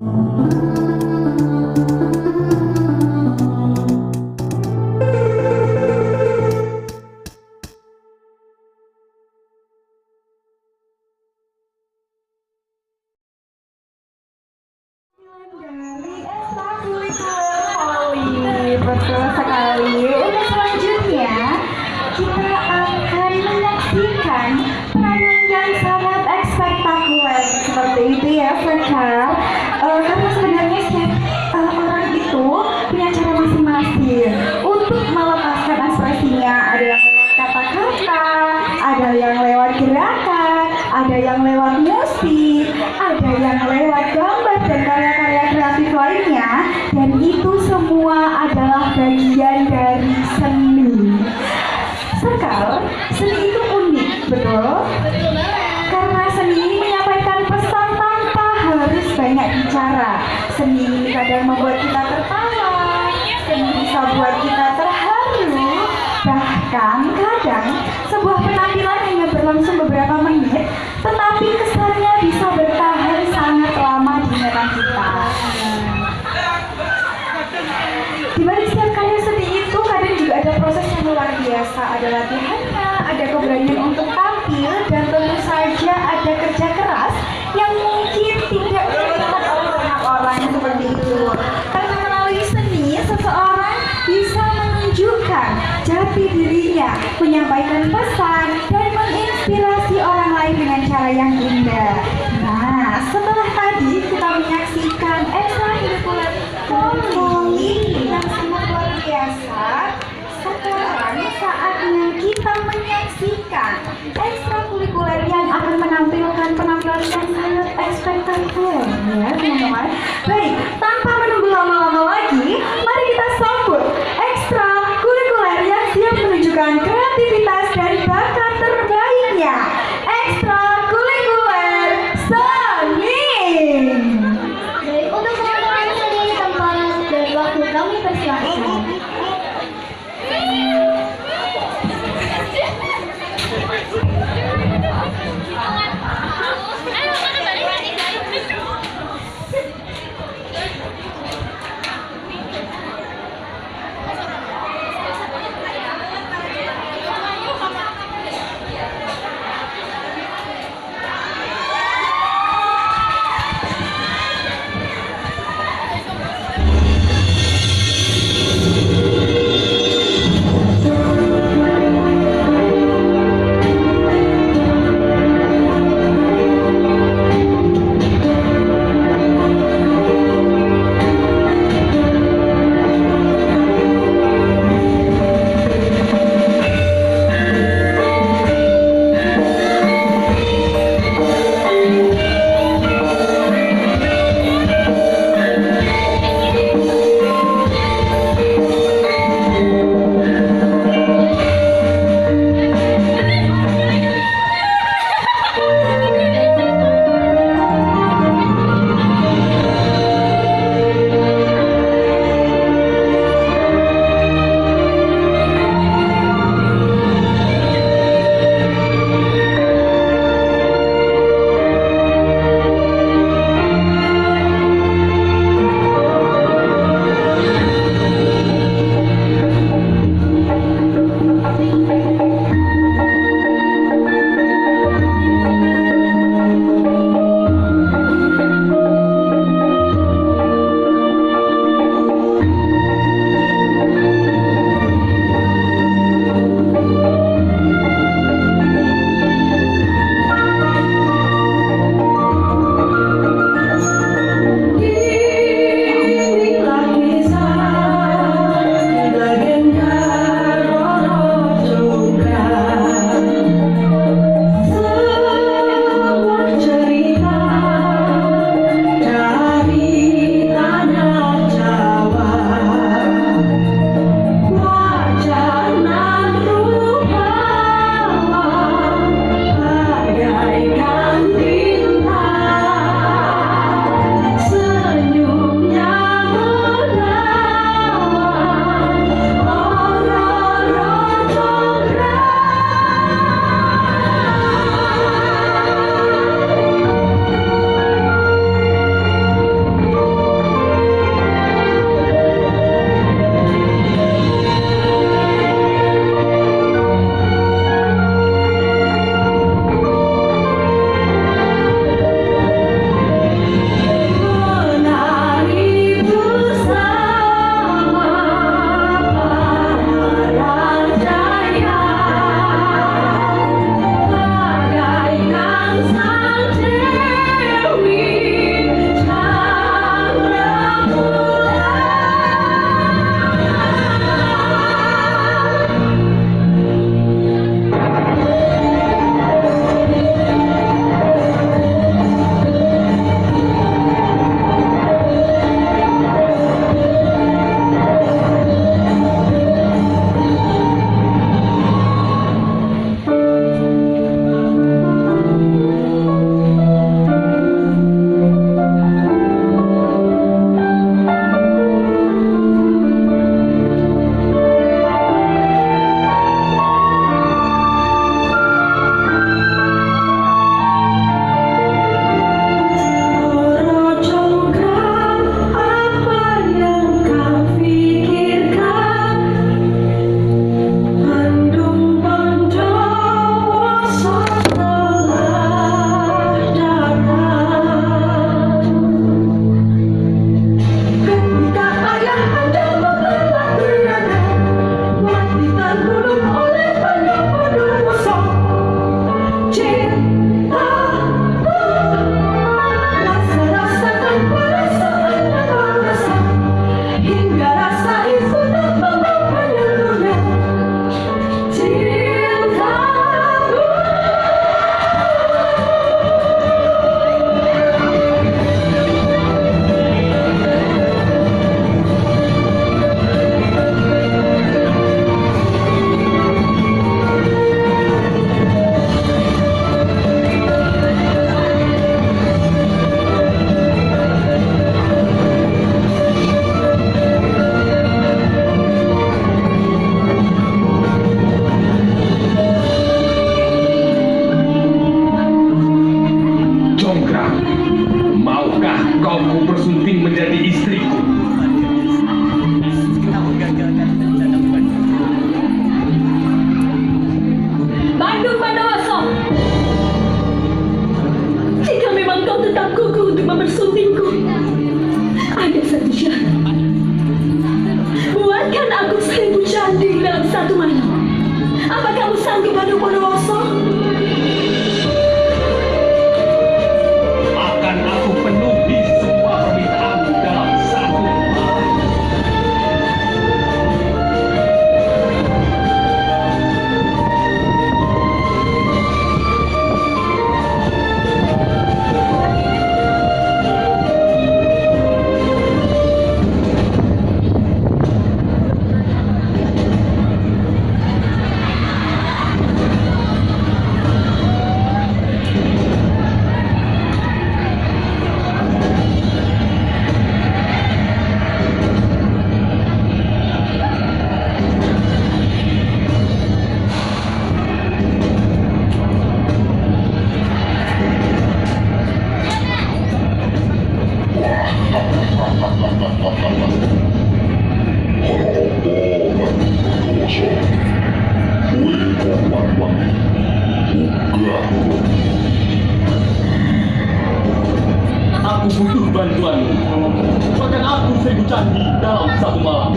Betul sekali. Untuk selanjutnya kita akan menyaksikan penampilan sangat spektakuler seperti itu ya, Sekar. Karena sebenarnya setiap orang itu punya cara masing-masing untuk melepaskan ekspresinya. Ada yang lewat kata-kata, ada yang lewat gerakan, ada yang lewat musik, ada yang lewat gambar dan karya-karya kreatif lainnya. Dan itu semua adalah bagian dari seni. Sekal, seni itu unik, betul? Betul banget. Karena seni ini menyampaikan pesan tanpa harus banyak bicara. Seni ini kadang membuat kita tertawa, seni bisa buat kita terharu, bahkan kadang sebuah penampilan hanya berlangsung beberapa menit, tetapi kesannya bisa bertahan sangat lama di ingatan kita. Di balik setiap karya seni itu kadang juga ada proses yang luar biasa, ada latihannya, ada keberanian untuk tampil, dan tentu saja ada kerja keras yang mungkin tidak dilihat oleh banyak orang seperti itu. Karena melalui seni, seseorang bisa menunjukkan jati dirinya, menyampaikan pesan, dan menginspirasi orang lain dengan cara yang indah. Nah, setelah tadi kita menyaksikan ekstrakurikuler Poli yang sangat luar biasa, sekarang saatnya kita menyaksikan ekstrakurikuler yang akan menampilkan penampilan yang sangat spektakuler ya teman-teman. Baik, tanpa menunggu lama-lama lagi, mari kita sambut ekstrakurikuler yang siap menunjukkan kreativitas dan bakat terbaiknya. Ekstrakurikuler seni. Baik, untuk teman-teman seni, tempat dan waktu kami persilahkan. kamu bersunting menjadi istriku. Bandung Bondowoso, jika memang kau tetap kukuh untuk mempersuntingku, ada satu syarat. Buatkan aku 1000 candi dalam satu malam. Apa kamu sanggup, Bandung Bondowoso? Akan aku penuhi semua permintaanmu dalam satu malam. Aku butuh bantuanmu. Bahkan aku 1000 candi dalam satu malam.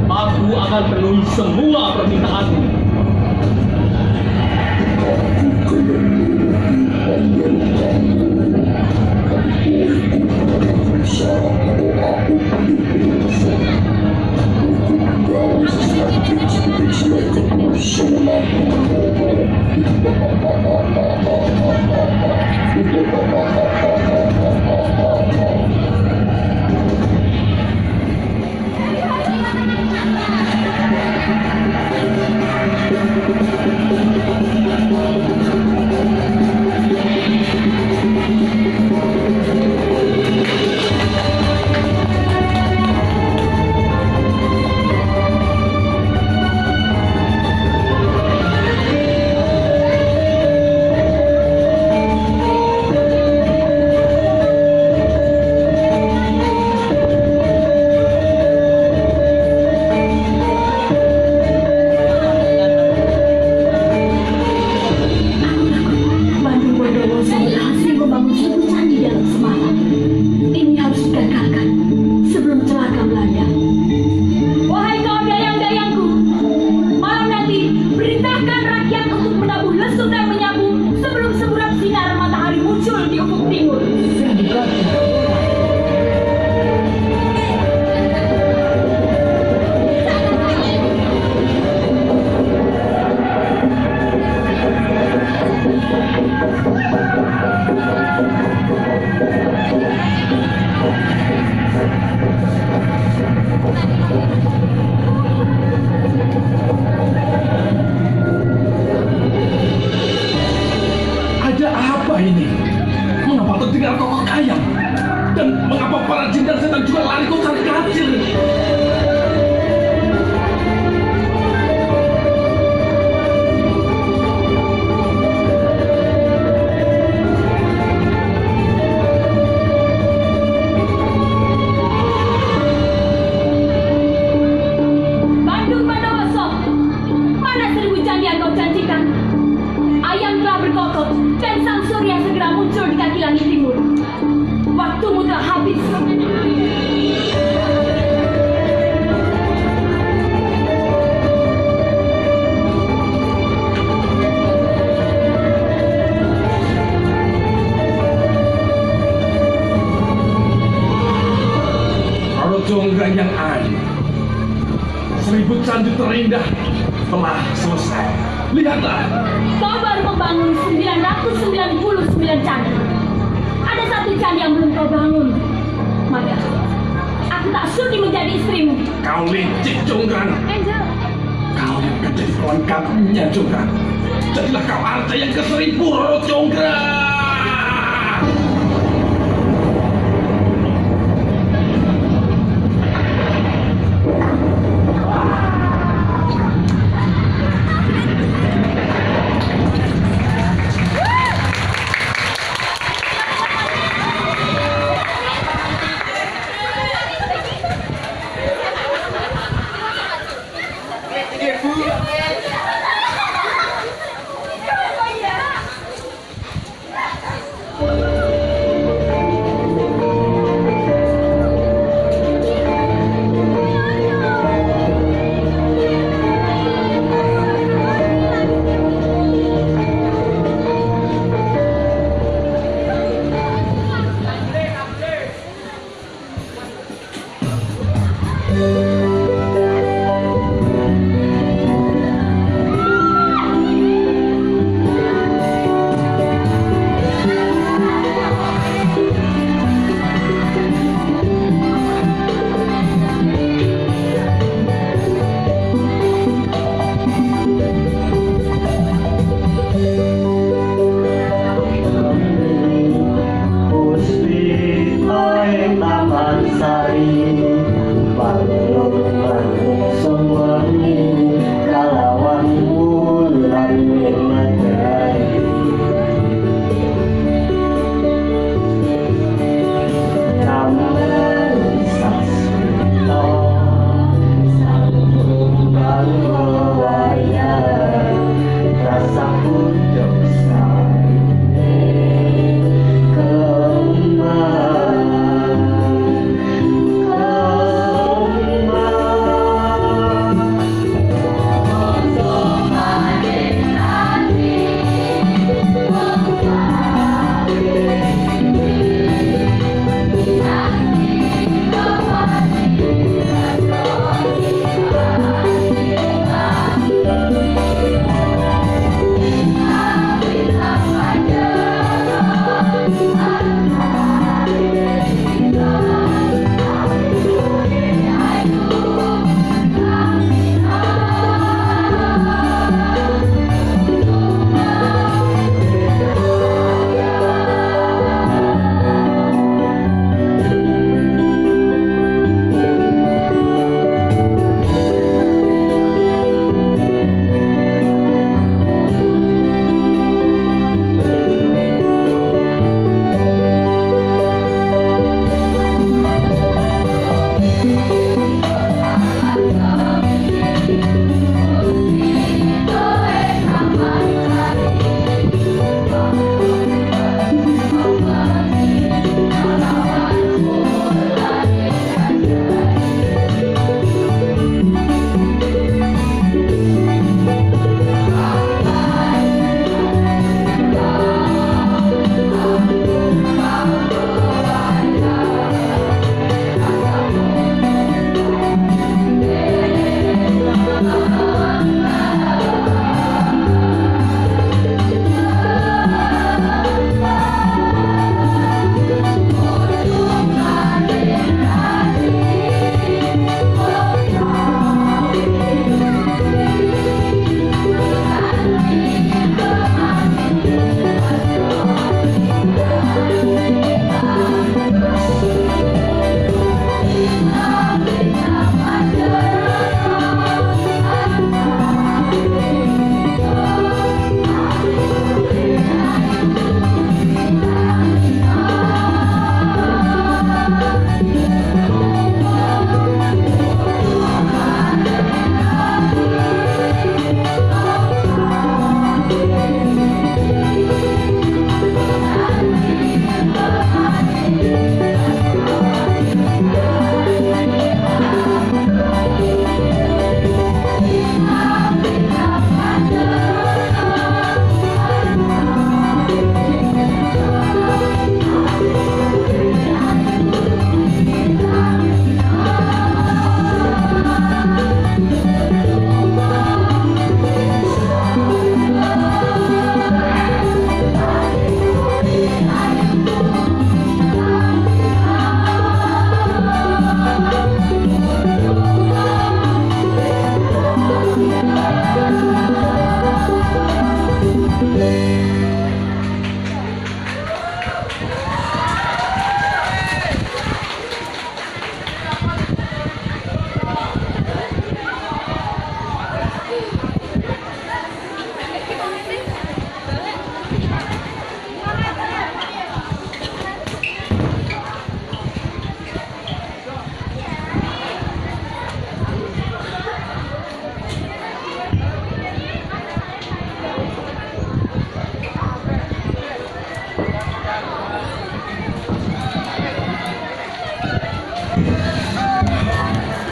Aku akan penuhi semua permintaanmu. Jonggrang yang adil. 1000 candi terindah telah selesai. Lihatlah. Kau baru membangun 999 candi. Ada satu candi yang belum kau bangun. Maka aku tak sudi menjadi istrimu. Kau licik, Jonggrang. Angel. Kau yang menjadi pelengkapnya, Jonggrang. Jadilah kau arca yang ke-1000, Roro Jonggrang.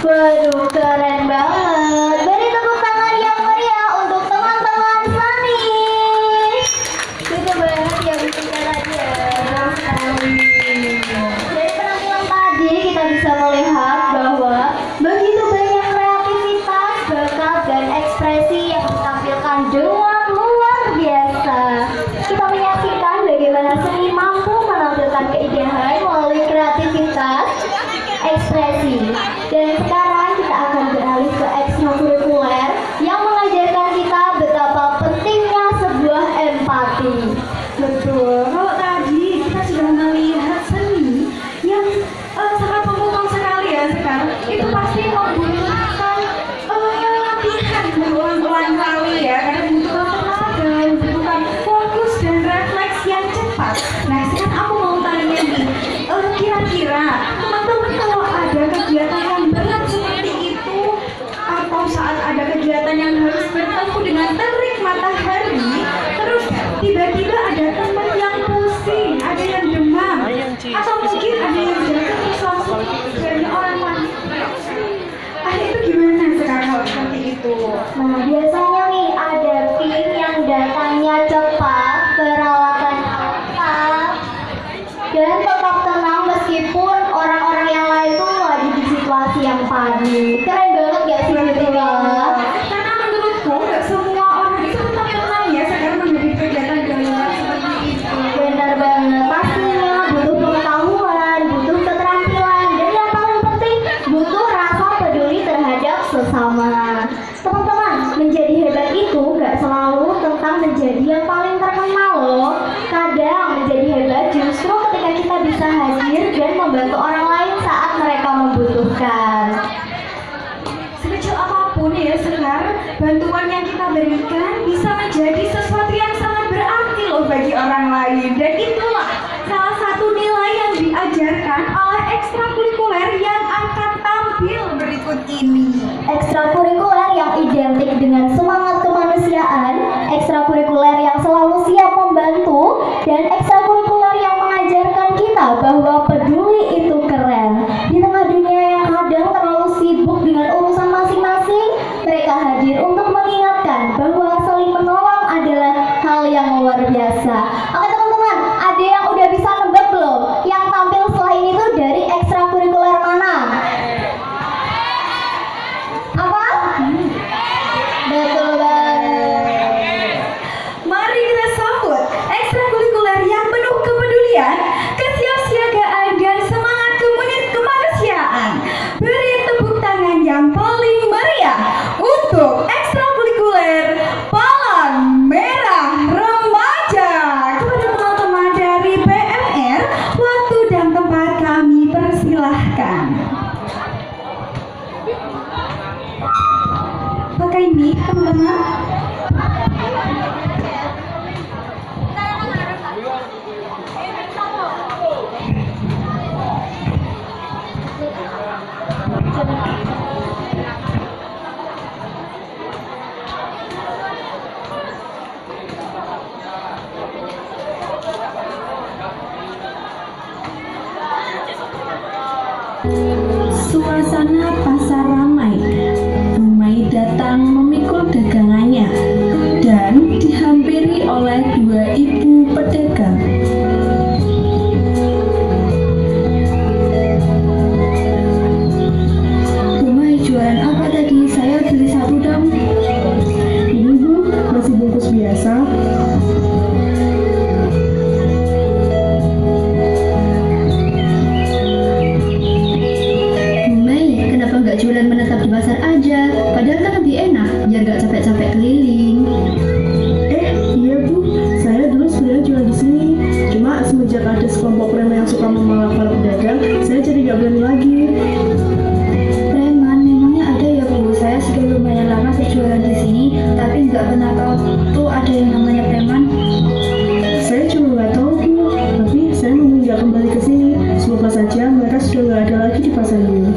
Waduh, keren banget. Beri tepuk tangan yang meriah untuk teman-teman Sani. Itu banget ya bicaranya. Dari penampilan tadi kita bisa melihat bahwa Nah, biasanya nih ada tim yang datangnya cepat, peralatan lengkap, dan tetap tenang meskipun orang-orang yang lain tuh lagi di situasi yang panik. Keren banget gak sih gitu ya? Karena menurutku nggak semua orang itu tetap tenang ya saat menghadapi kegiatan darurat seperti itu. Benar banget, pastinya butuh pengetahuan, butuh keterampilan, dan yang paling penting butuh rasa peduli terhadap sesama. Teman-teman, menjadi hebat itu gak selalu tentang menjadi yang paling terkenal loh. Kadang menjadi hebat justru ketika kita bisa hadir dan membantu orang lain saat mereka membutuhkan. Sekecil apapun ya Sekar, bantuan yang kita berikan bisa menjadi sesuatu yang sangat berarti loh bagi orang lain. Dan itulah salah satu nilai yang diajarkan oleh ekstrakurikuler yang akan tampil berikut ini. Ekstrakurikuler yang identik dengan semangat kemanusiaan, ekstrakurikuler yang selalu siap membantu, dan ekstrakurikuler yang mengajarkan kita bahwa peduli itu keren. Di tengah dunia yang kadang terlalu sibuk dengan urusan masing-masing, mereka hadir untuk mengingatkan bahwa saling menolong adalah hal yang luar biasa. Oke teman-teman, ada yang udah bisa nebak belum? Yang tampil setelah ini tuh dari ekstrakurikuler mana? Apa? Betul banget. Mari kita sambut ekstrakurikuler yang penuh kepedulian, kesiapsiagaan, dan semangat kemanusiaan. Beri tepuk tangan yang paling meriah untuk ekstrakurikuler Palang Merah Remaja. Kepada teman-teman dari PMR, waktu dan tempat kami persilahkan. Pakai mic teman-teman. Suasana pasar ramai. Dumai datang memikul dagangannya dan dihampiri oleh dua ibu pedagang. Dumai jualan apa tadi? Saya beli satu dong. Ini Bu, masih bungkus biasa. Kenapa nggak jualan menetap di pasar aja? Padahal kan lebih enak, biar nggak capek-capek keliling. Iya Bu, saya dulu sebenarnya jual di sini. Cuma semenjak ada sekelompok preman yang suka memalak para pedagang, saya jadi nggak berani lagi. Preman memangnya ada ya Bu? Saya sudah lumayan lama berjualan di sini, tapi nggak pernah tahu tuh ada yang namanya preman. Saya juga nggak tahu Bu, tapi saya memilih nggak kembali ke sini. Semoga saja mereka sudah nggak ada lagi di pasar ini.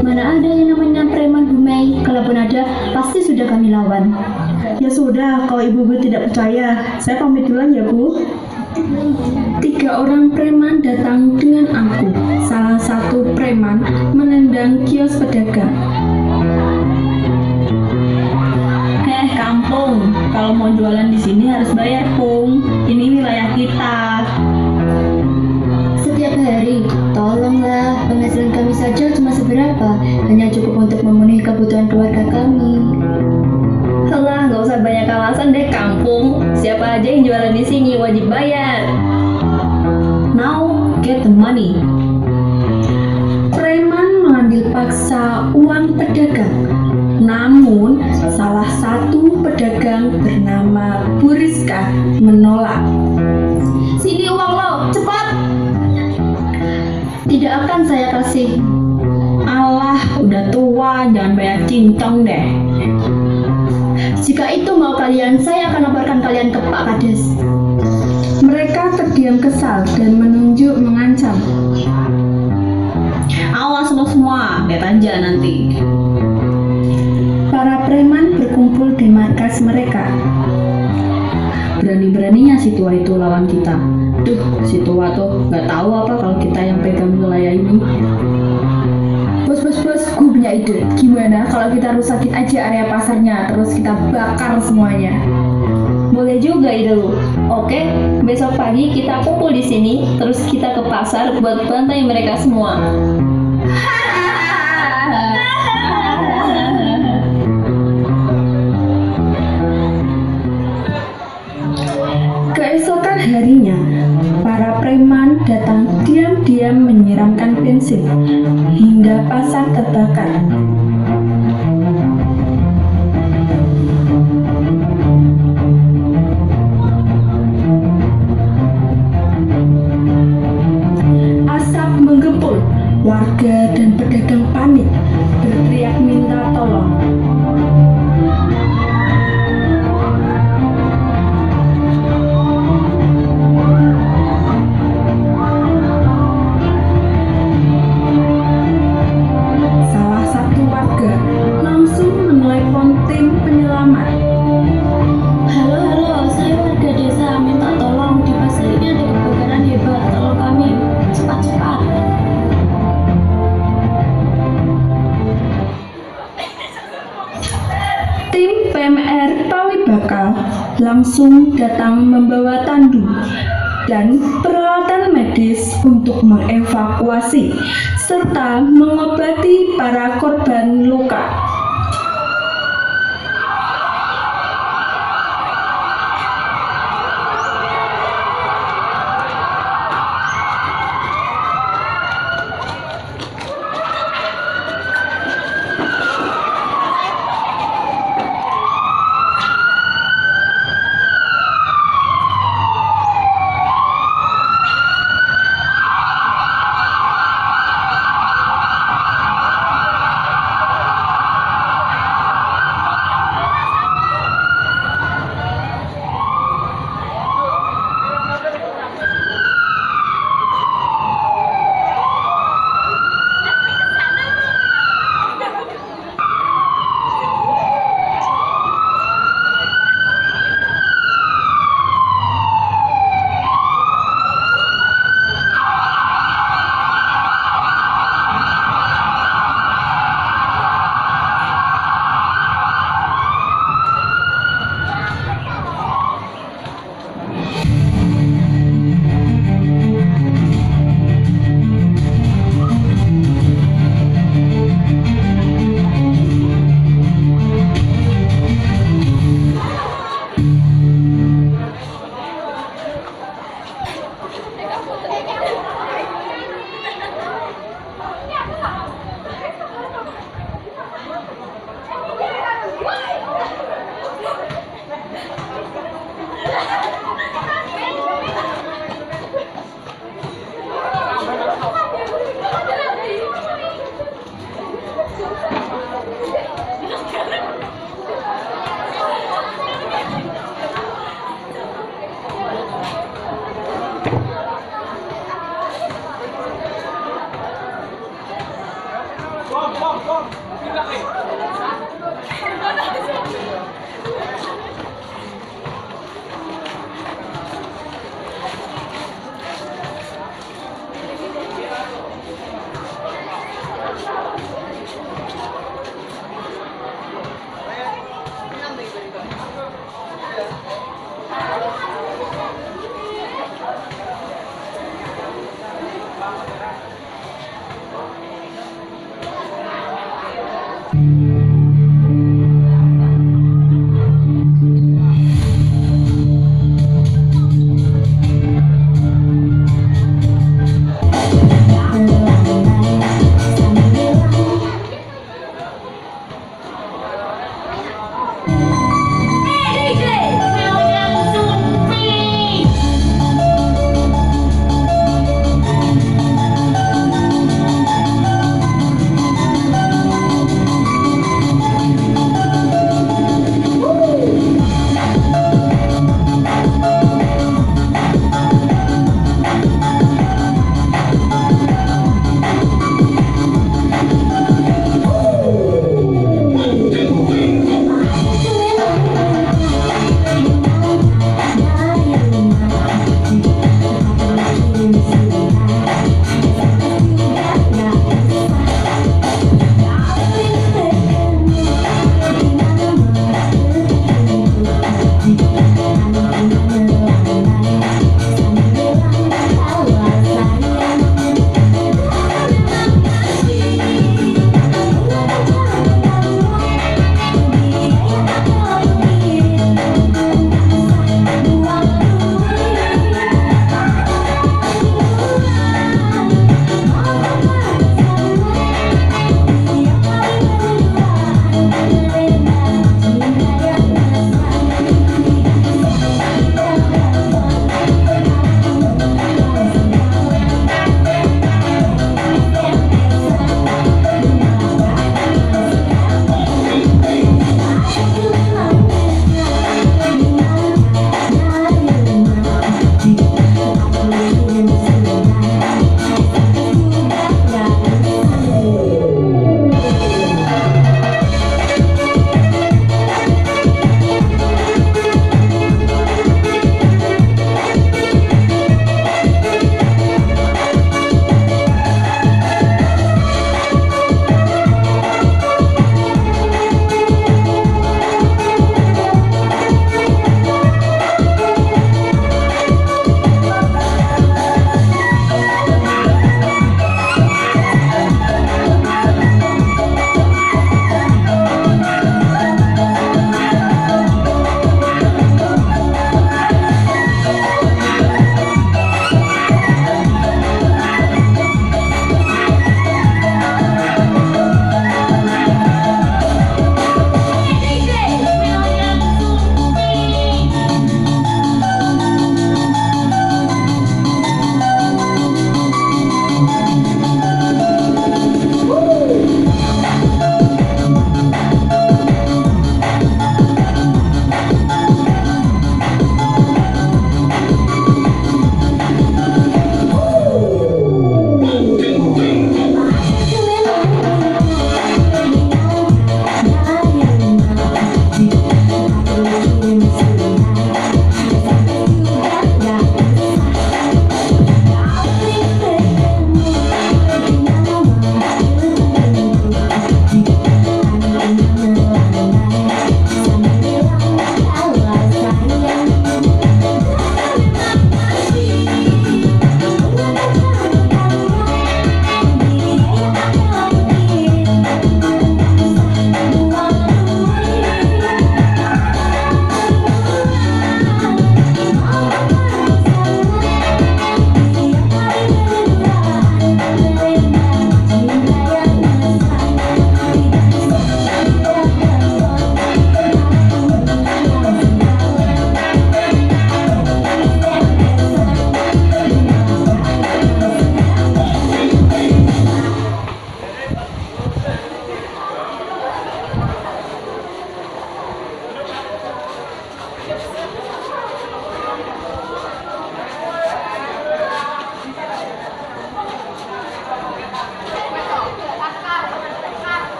Mana ada yang namanya preman Bu Mei? Kalaupun ada, pasti sudah kami lawan. Ya sudah, kalau Ibu tidak percaya, saya pamit duluan ya Bu. 3 orang preman datang dengan angkuh. Salah satu preman menendang kios pedagang. Kampung, kalau mau jualan di sini harus bayar, Pung. Ini wilayah kita. Setiap hari, tolonglah, penghasilan kami saja cuma seberapa, hanya cukup untuk memenuhi kebutuhan keluarga kami. Alah, nggak usah banyak alasan deh, kampung. Siapa aja yang jualan di sini wajib bayar. Now, get the money. Preman mengambil paksa uang pedagang. Namun, salah satu pedagang bernama Bu Rizka menolak. Sini uang lo, cepat! Tidak akan saya kasih. Alah, udah tua, jangan banyak cincong deh. Jika itu mau kalian, saya akan laporkan kalian ke Pak Kades. Mereka terdiam kesal dan menunjuk mengancam. Awas lo semua, lihat aja nanti. Para preman berkumpul di markas mereka. Berani-beraninya si tua itu lawan kita. Duh, si tua tuh nggak tahu apa kalau kita yang pegang wilayah ini. Bos, gue punya ide. Gimana kalau kita rusakin aja area pasarnya, terus kita bakar semuanya? Boleh juga ide lu. Oke, besok pagi kita kumpul di sini, terus kita ke pasar buat bantai mereka semua. Keesokan harinya, para preman datang diam-diam menyiramkan bensin hingga pasar terbakar. Asap menggempur, warga dan pedagang panik, berteriak minta tolong. Salah satu warga langsung menelepon tim penyelamat. Halo, saya warga desa, minta tolong, di pasar ini ada kebakaran hebat, tolong kami, cepat-cepat. Tim PMR Pawibakal langsung datang membawa tandu dan peralatan medis untuk mengevakuasi serta mengobati para korban luka.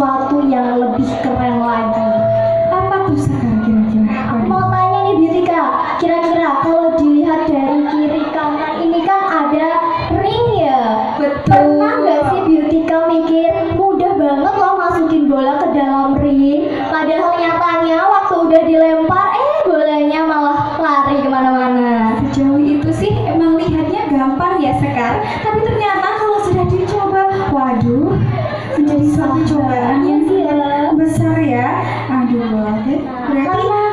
sesuatu yang lebih keren lagi. Apa tuh Sekar kira-kira? Mau tanya nih Beautika, kira-kira kalau dilihat dari kiri kanan ini kan ada ring ya. Betul. Pernah nggak sih Beautika mikir mudah banget loh masukin bola ke dalam ring, padahal nyatanya waktu udah dilempar bolanya malah lari kemana-mana. Sejauh itu sih emang lihatnya gampang ya Sekar, tapi ternyata kalau sudah dicoba, waduh, menjadi suatu cobaan yang besar ya. Aduh, berarti Karena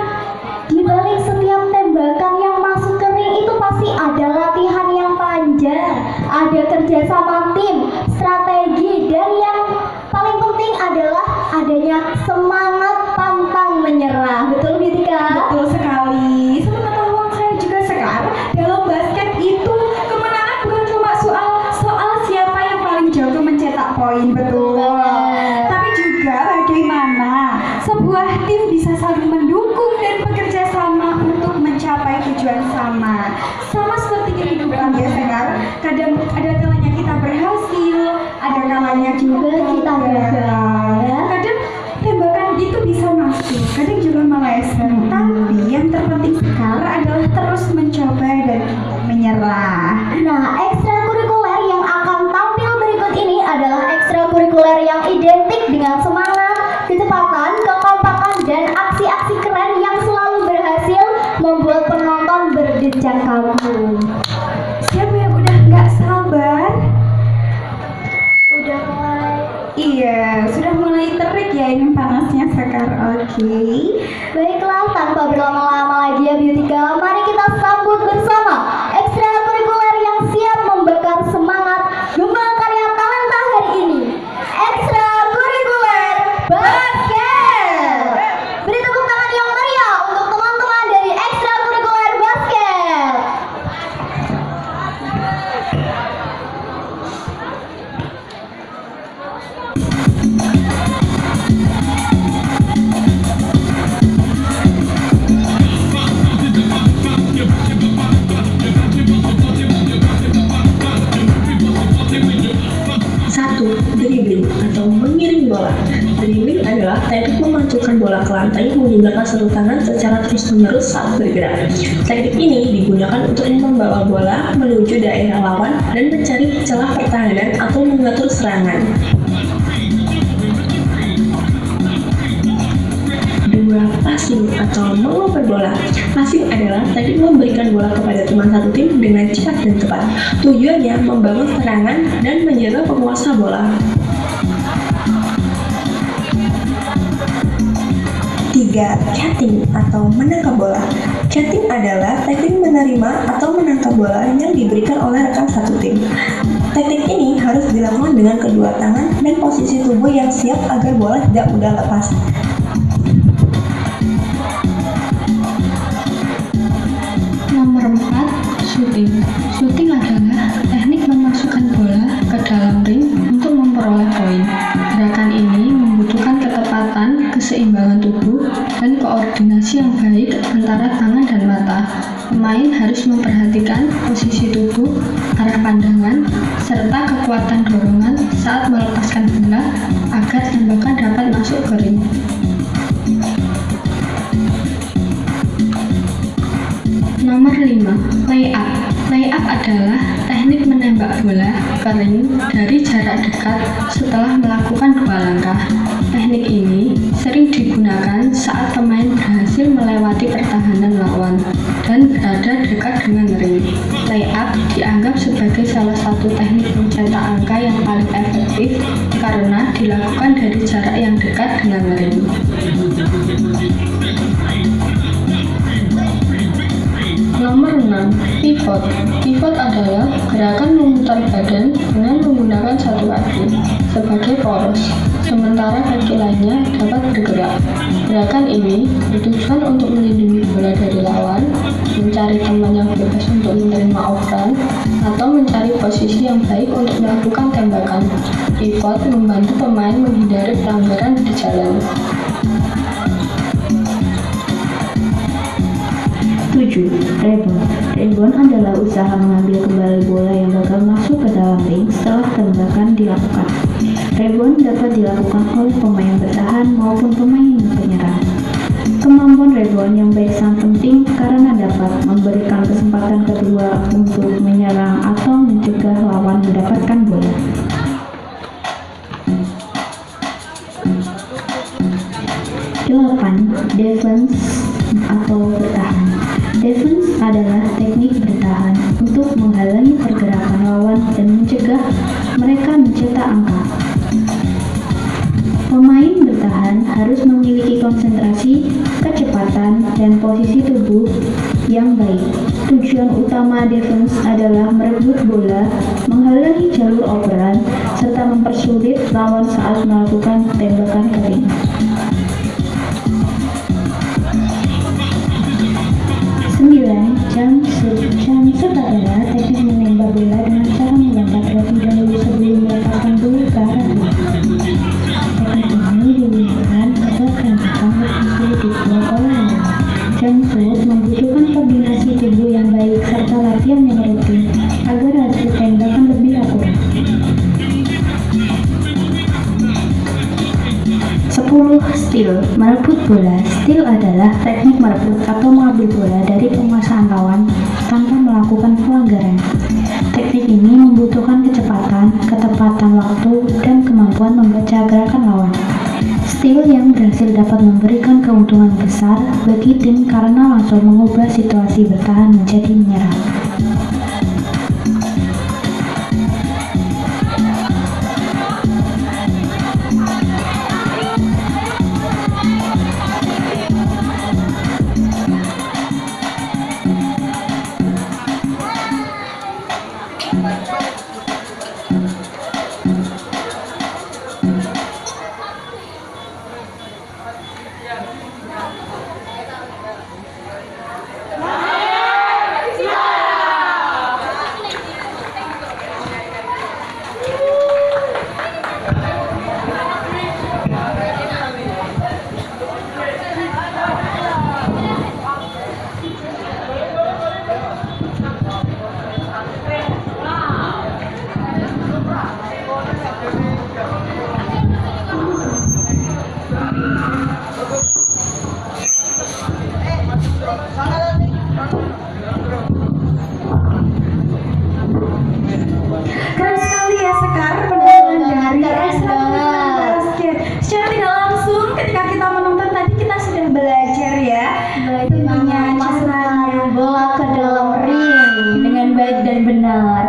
di balik setiap tembakan yang masuk ke ring itu pasti ada latihan yang panjang, ada kerjasama tim, strategi, dan yang paling penting adalah adanya semangat pantang menyerah. Betul Beautika? betul sekali. Sepengetahuan saya juga Sekar, dalam basket itu kemenangan bukan cuma soal siapa yang paling jago mencetak poin, betul. Tapi juga bagaimana sebuah tim bisa saling mendukung dan bekerja sama untuk mencapai tujuan sama. Sama seperti kehidupan ya Sekar. Kadang ada kalanya kita berhasil, ada kalanya juga kita gagal. Kadang tembakan itu bisa masuk, kadang juga meleset. Tapi yang terpenting Sekar adalah terus mencoba dan menyerah. Nah, ekstrakurikuler yang akan tampil berikut ini adalah ekstrakurikuler yang identik dengan semangat, kecepatan, kekompakan, dan aksi-aksi keren yang selalu berhasil membuat penonton berdecak kagum. Siapa yang udah nggak sabar? Udah mulai. Iya, sudah mulai terik ya ini panasnya Sekar. Oke. Baiklah, tanpa berlama-lama lagi ya Beautika, mari kita sambut bersama ekstrakurikuler yang siap membakar semangat gembala karya talenta hari ini. Ekstrakurikuler basket. Beri tepuk tangan yang meriah untuk teman-teman dari ekstrakurikuler basket. Satu, dribbling atau mengirim bola. Dribbling adalah teknik memanculkan bola ke lantai menggunakan satu tangan secara terus-menerus saat bergerak. Teknik ini digunakan untuk membawa bola menuju daerah lawan dan mencari celah pertahanan atau mengatur serangan. Dua, passing atau mengoper bola. Passing adalah teknik memberikan bola kepada teman satu tim dengan cepat dan tepat. Tujuannya membangun serangan dan menjaga penguasa bola. Tiga, cutting atau menangkap bola. Cutting adalah teknik menerima atau menangkap bola yang diberikan oleh rekan satu tim. Teknik ini harus dilakukan dengan kedua tangan dan posisi tubuh yang siap agar bola tidak mudah lepas. Nomor 4, shooting. Shooting adalah teknik memasukkan bola ke dalam ring untuk memperoleh poin. Gerakan ini membutuhkan ketepatan, keseimbangan tubuh, dan koordinasi yang baik antara tangan dan mata. Pemain harus memperhatikan posisi tubuh, arah pandangan, serta kekuatan dorongan saat melepaskan bola agar tembakan dapat masuk ke ring. Nomor 5, layup. Layup adalah teknik menembak bola ke ring dari jarak dekat setelah melakukan 2 langkah. Teknik ini sering digunakan saat pemain berhasil melewati pertahanan lawan dan berada dekat dengan ring. Layup dianggap sebagai salah satu teknik mencetak angka yang paling efektif karena dilakukan dari jarak yang dekat dengan ring. Nomor 6, pivot. Pivot adalah gerakan memutar badan dengan menggunakan satu kaki sebagai poros, sementara kaki lainnya dapat bergerak. Gerakan ini bertujuan untuk melindungi bola dari lawan, mencari teman yang bebas untuk menerima operan, atau mencari posisi yang baik untuk melakukan tembakan. Pivot membantu pemain menghindari pelanggaran di jalan. 7. Rebound. Rebound adalah usaha mengambil kembali bola yang gagal masuk ke dalam ring setelah tembakan dilakukan. Rebound dapat dilakukan oleh pemain bertahan maupun pemain penyerang. Kemampuan rebound yang baik sangat penting karena dapat memberikan kesempatan kedua untuk menyerang atau mencegah lawan mendapatkan bola. Defense atau bertahan. Defense adalah teknik bertahan untuk menghalangi pergerakan lawan dan mencegah mereka mencetak angka. Pemain bertahan harus memiliki konsentrasi, kecepatan, dan posisi tubuh yang baik. Tujuan utama defense adalah merebut bola, menghalangi jalur operan, serta mempersulit lawan saat melakukan tembakan ke ring. 9. Jump shot adalah teknik menembak bola dengan cara melompat terlebih dahulu sebelum melepaskan bola ke arah bola. Teknik ini digunakan agar tembakan lebih sulit dibuat oleh lawan. Jump shot membutuhkan koordinasi tubuh yang baik serta latihan yang rutin agar hasil tembakan lebih akurat. 10. Steal, merebut bola. Steal adalah teknik merebut atau mengambil bola dari penguasaan lawan tanpa melakukan pelanggaran. Teknik ini membutuhkan kecepatan, ketepatan waktu, dan kemampuan membaca gerakan lawan. Steal yang berhasil dapat memberikan keuntungan besar bagi tim karena langsung mengubah situasi bertahan menjadi menyerang. Keren sekali ya Sekar penampilan dari basket. Secara tidak langsung ketika kita menonton tadi kita sudah belajar ya tentunya caranya bola ke dalam ring dengan baik dan benar.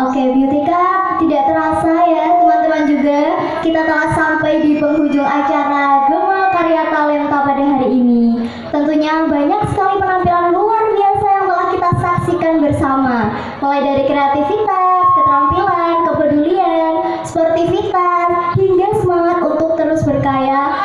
Oke, Beautika, tidak terasa ya teman-teman juga kita telah sampai di penghujung acara Gema Karya Talenta pada hari ini. Tentunya banyak sekali penampilan luar biasa yang telah kita saksikan bersama, mulai dari kreativitas, keterampilan, kepedulian, sportivitas, hingga semangat untuk terus berkarya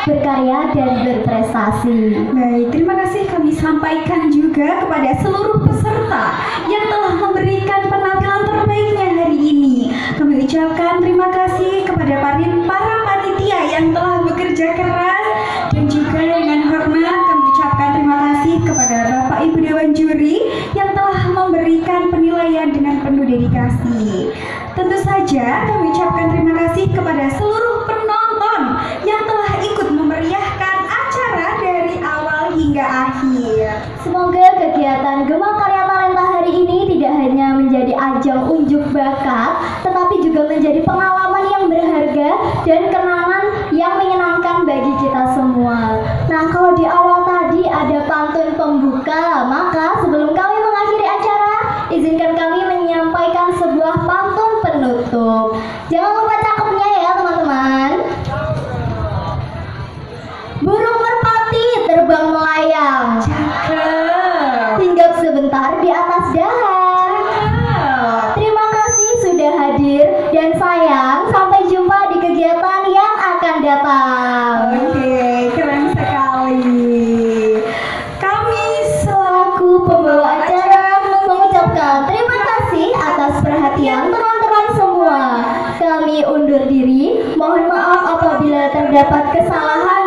dan berprestasi. Baik, terima kasih kami sampaikan juga kepada seluruh peserta yang telah memberikan penampilan terbaiknya hari ini. Kami ucapkan terima kasih kepada para panitia yang telah bekerja keras, dan juga dengan hormat kami ucapkan terima kasih kepada Bapak Ibu Dewan Juri yang telah memberikan penilaian dengan penuh dedikasi. Tentu saja kami ucapkan terima kasih kepada seluruh penonton yang telah ikut memeriahkan acara dari awal hingga akhir. Semoga kegiatan Gema Karya Talenta hari ini tidak hanya menjadi ajang unjuk bakat, tetapi juga menjadi pengalaman yang berharga dan kenangan yang menyenangkan bagi kita semua. Nah, kalau di awal tadi ada pantun pembuka, maka sebelum kami mengakhiri acara, izinkan kami menyampaikan sebuah pantun penutup. Jangan lupa cakepnya ya teman-teman. Burung merpati terbang melayang, hinggap sebentar di atas dahan. Terima kasih sudah hadir dan sayang, sampai jumpa di kegiatan yang akan datang. Oke, keren sekali. Kami Selaku pembawa acara mengucapkan terima kasih atas perhatian teman-teman semua. Kami undur diri. Mohon maaf apabila terdapat kesalahan